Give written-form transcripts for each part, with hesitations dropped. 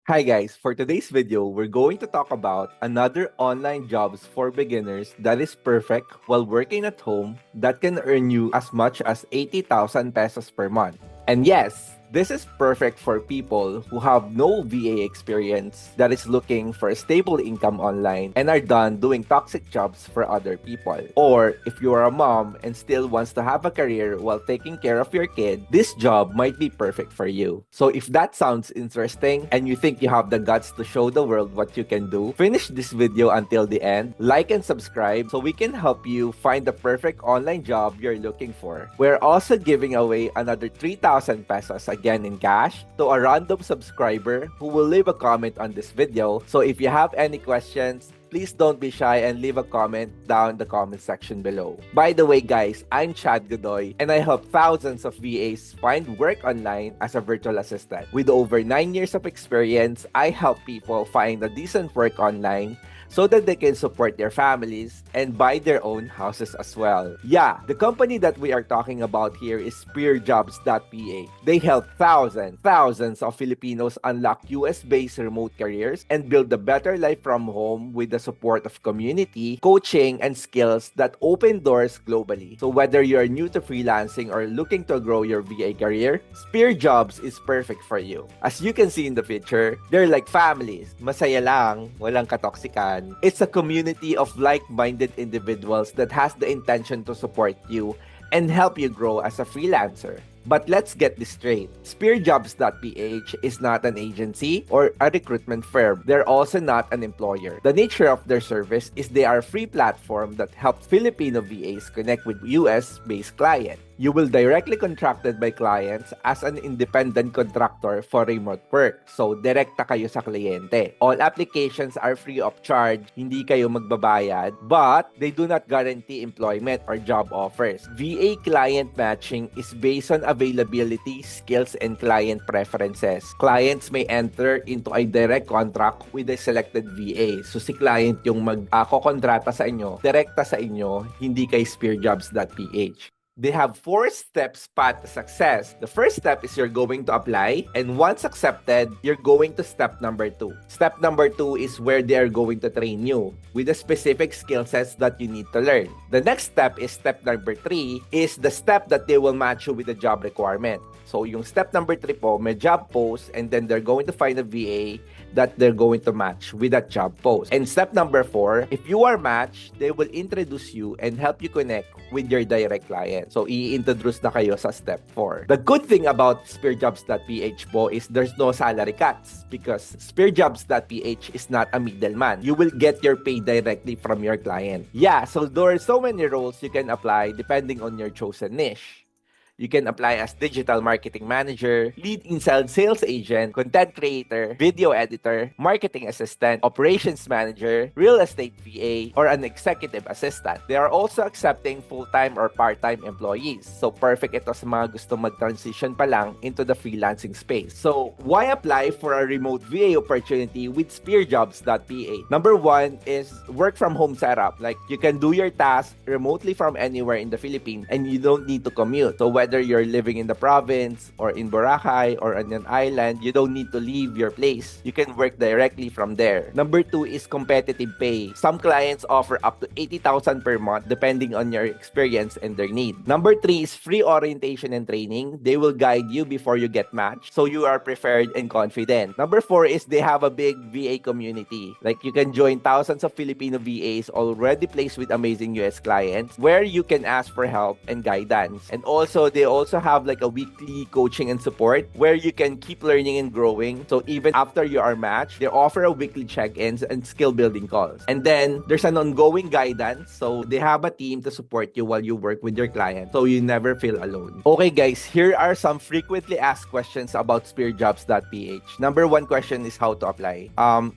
Hi guys, for today's video, we're going to talk about another online jobs for beginners that is perfect while working at home that can earn you as much as 80,000 pesos per month. And yes, this is perfect for people who have no VA experience that is looking for a stable income online and are done doing toxic jobs for other people. Or if you are a mom and still wants to have a career while taking care of your kid, this job might be perfect for you. So if that sounds interesting and you think you have the guts to show the world what you can do, finish this video until the end, like and subscribe so we can help you find the perfect online job you're looking for. We're also giving away another 3,000 pesos again in cash to a random subscriber who will leave a comment on this video. So if you have any questions, please don't be shy and leave a comment down the comment section below. By the way guys, I'm Chad Godoy and I help thousands of VAs find work online as a virtual assistant. With over 9 years of experience, I help people find a decent work online so that they can support their families and buy their own houses as well. Yeah, the company that we are talking about here is spearjobs.ph. They help thousands of Filipinos unlock US-based remote careers and build a better life from home with the support of community, coaching, and skills that open doors globally. So whether you're new to freelancing or looking to grow your VA career, Spearjobs is perfect for you. As you can see in the picture, they're like families. Masaya lang, walang katoksikan. It's a community of like-minded individuals that has the intention to support you and help you grow as a freelancer. But let's get this straight. Spearjobs.ph is not an agency or a recruitment firm. They're also not an employer. The nature of their service is they are a free platform that helps Filipino VAs connect with US-based clients. You will directly contracted by clients as an independent contractor for remote work. So, direkta kayo sa kliyente. All applications are free of charge, hindi kayo magbabayad, but they do not guarantee employment or job offers. VA client matching is based on availability, skills, and client preferences. Clients may enter into a direct contract with a selected VA. So, si client yung mag-kontrata sa inyo, direkta sa inyo, hindi kay spearjobs.ph. They have 4 steps path to success. The first step is you're going to apply, and once accepted, you're going to step number 2. Step number 2 is where they are going to train you with the specific skill sets that you need to learn. The next step is step number 3 is the step that they will match you with the job requirement. So yung step number 3 po, may job post, and then they're going to find a VA that they're going to match with that job post. And step number 4, if you are matched, they will introduce you and help you connect with your direct client. So, i-introduce na kayo sa step 4. The good thing about spearjobs.ph po is there's no salary cuts because spearjobs.ph is not a middleman. You will get your pay directly from your client. Yeah, so there are so many roles you can apply depending on your chosen niche. You can apply as digital marketing manager, lead inside sales agent, content creator, video editor, marketing assistant, operations manager, real estate VA, or an executive assistant. They are also accepting full-time or part-time employees. So perfect ito sa mga gusto mag-transition pa lang into the freelancing space. So why apply for a remote VA opportunity with spearjobs.ph? Number 1 is work from home setup. Like you can do your tasks remotely from anywhere in the Philippines and you don't need to commute. So whether you're living in the province or in Boracay or on an island, you don't need to leave your place. You can work directly from there. Number 2 is competitive pay. Some clients offer up to 80,000 per month depending on your experience and their need. Number 3 is free orientation and training. They will guide you before you get matched so you are prepared and confident. Number 4 is they have a big VA community. Like you can join thousands of Filipino VAs already placed with amazing US clients where you can ask for help and guidance. And also, they also have like a weekly coaching and support where you can keep learning and growing. So even after you are matched, they offer a weekly check-ins and skill building calls. And then there's an ongoing guidance. So they have a team to support you while you work with your client so you never feel alone. Okay guys, here are some frequently asked questions about spearjobs.ph. Number 1 question is how to apply.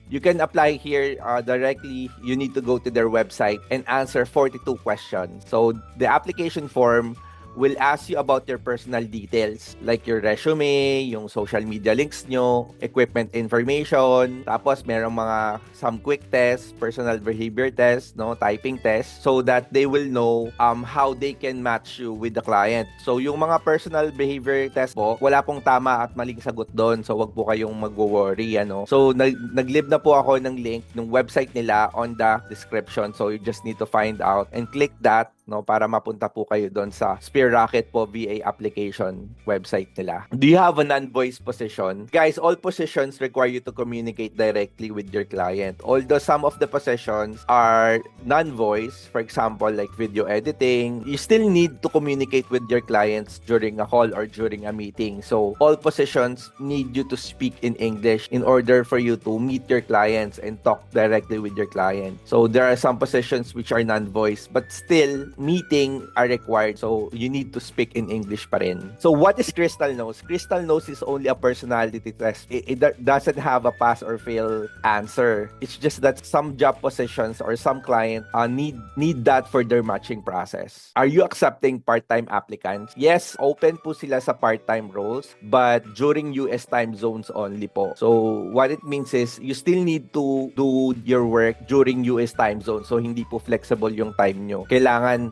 You can apply here directly. You need to go to their website and answer 42 questions. So the application form will ask you about your personal details like your resume, yung social media links nyo, equipment information, tapos merong mga some quick tests, personal behavior tests, no, typing tests, so that they will know how they can match you with the client. So yung mga personal behavior test po, wala pong tama at maling sagot doon. So wag po kayong mag-worry, ano. So nag-leave na po ako ng link ng website nila on the description. So you just need to find out and click that, no, para mapunta po kayo doon sa Spear Rocket po VA application website nila. Do you have a non-voice position? Guys, all positions require you to communicate directly with your client. Although some of the positions are non-voice, for example, like video editing, you still need to communicate with your clients during a call or during a meeting. So all positions need you to speak in English in order for you to meet your clients and talk directly with your client. So there are some positions which are non-voice, but still meeting are required, so you need to speak in English pa rin. So what is Crystal Nose? Crystal Nose is only a personality test. It doesn't have a pass or fail answer. It's just that some job positions or some client need that for their matching process. Are you accepting part-time applicants? Yes, open po sila sa part-time roles, but during US time zones only po. So what it means is you still need to do your work during US time zone. So hindi po flexible yung time nyo. Kailangan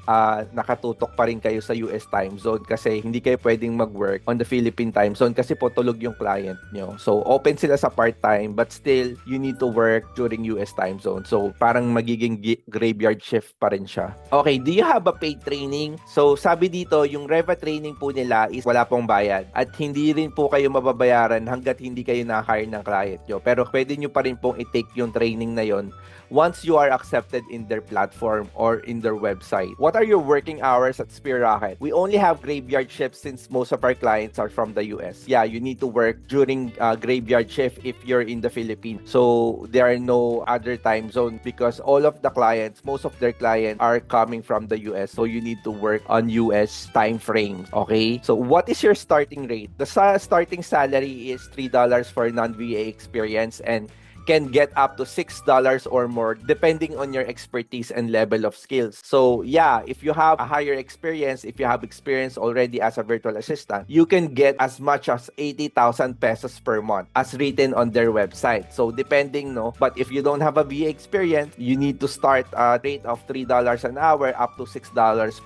nakatutok pa rin kayo sa US time zone kasi hindi kayo pwedeng mag-work on the Philippine time zone kasi po tulog yung client nyo. So, open sila sa part-time but still, you need to work during US time zone. So, parang magiging graveyard shift pa rin siya. Okay, do you have a paid training? So, sabi dito, yung Reva training po nila is wala pong bayad at hindi rin po kayo mababayaran hanggat hindi kayo na-hire ng client nyo. Pero pwede nyo pa rin pong i-take yung training na yon once you are accepted in their platform or in their website. What are your working hours at Spear Rocket? We only have graveyard shifts since most of our clients are from the US. Yeah, you need to work during graveyard shift if you're in the Philippines. So there are no other time zones because all of the clients, most of their clients are coming from the US. So you need to work on US time frames. Okay? So what is your starting rate? The starting salary is $3 for non-VA experience and can get up to $6 or more depending on your expertise and level of skills. So yeah, if you have a higher experience, if you have experience already as a virtual assistant, you can get as much as 80,000 pesos per month as written on their website. So depending, no, but if you don't have a VA experience, you need to start a rate of $3 an hour up to $6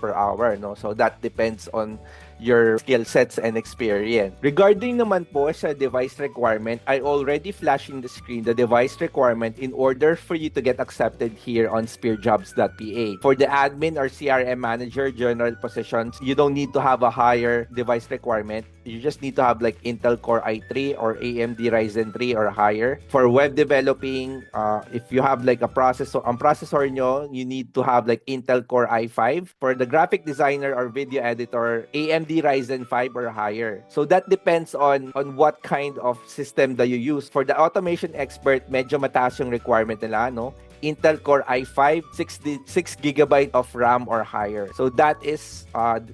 per hour, no? So that depends on your skill sets and experience. Regarding naman po sa device requirement, I already flashed in the screen the device requirement in order for you to get accepted here on spearjobs.pa. For the admin or CRM manager general positions, you don't need to have a higher device requirement. You just need to have like Intel Core i3 or AMD Ryzen 3 or higher. For web developing, if you have like a processor, ang processor nyo, you need to have like Intel Core i5. For the graphic designer or video editor, AMD Ryzen 5 or higher. So that depends on what kind of system that you use. For the automation expert, medyo mataas yung requirement nila, no? Intel Core i5, 6GB of RAM or higher. So that is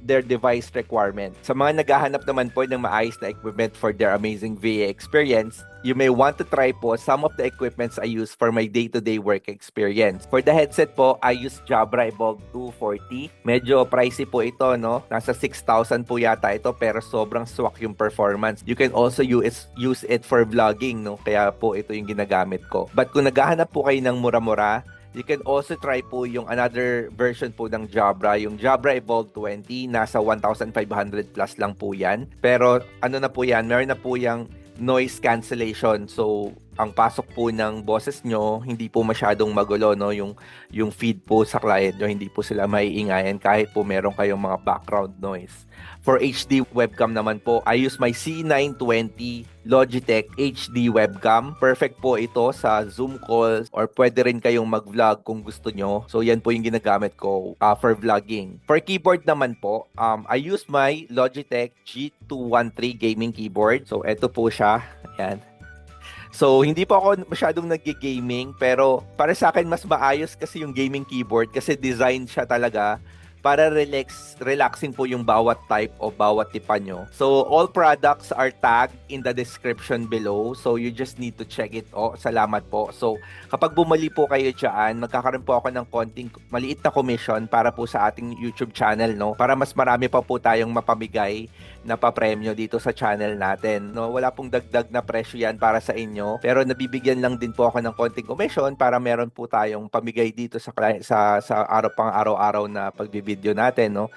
their device requirement. Sa mga naghahanap naman po ng maayos na equipment for their amazing VA experience, you may want to try po some of the equipments I use for my day-to-day work experience. For the headset po, I use Jabra Evolve 240. Medyo pricey po ito, no? Nasa 6,000 po yata ito, pero sobrang swak yung performance. You can also use it for vlogging, no? Kaya po ito yung ginagamit ko. But kung naghahanap po kayo ng mura-mura, you can also try po yung another version po ng Jabra, yung Jabra Evolve 20, nasa 1,500 plus lang po yan. Pero ano na po yan, meron na po yung noise cancellation. So, ang pasok po ng boses nyo, hindi po masyadong magulo, no? Yung feed po sa client nyo, hindi po sila maiingayan kahit po meron kayong mga background noise. For HD webcam naman po, I use my C920 Logitech HD webcam. Perfect po ito sa Zoom calls or pwede rin kayong mag-vlog kung gusto nyo. So, yan po yung ginagamit ko for vlogging. For keyboard naman po, I use my Logitech G213 gaming keyboard. So, ito po siya. Ayan. So, hindi po ako masyadong nag-gaming, pero para sa akin mas maayos kasi yung gaming keyboard kasi design siya talaga para relaxing po yung bawat type o bawat tipa nyo. So, all products are tagged in the description below. So, you just need to check it. Oh, salamat po. So, kapag bumali po kayo dyan, magkakaroon po ako ng konting maliit na commission para po sa ating YouTube channel, no? Para mas marami pa po tayong mapamigay na papremyo dito sa channel natin, no? Wala pong dagdag na presyo yan para sa inyo, pero nabibigyan lang din po ako ng konting commission para meron po tayong pamigay dito sa araw-araw na pagbibideo natin, no?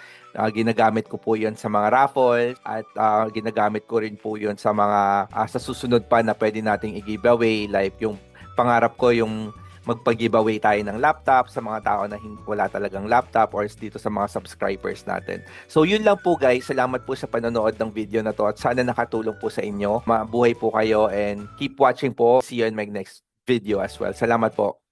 Ginagamit ko po 'yon sa mga raffles at ginagamit ko rin po 'yon sa mga sa susunod pa na pwede nating i-giveaway, like yung pangarap ko yung magpag-giveaway tayo ng laptop sa mga tao na wala talagang laptop or dito sa mga subscribers natin. So yun lang po guys, salamat po sa panonood ng video na to at sana nakatulong po sa inyo. Mabuhay po kayo and keep watching po. See you in my next video as well. Salamat po.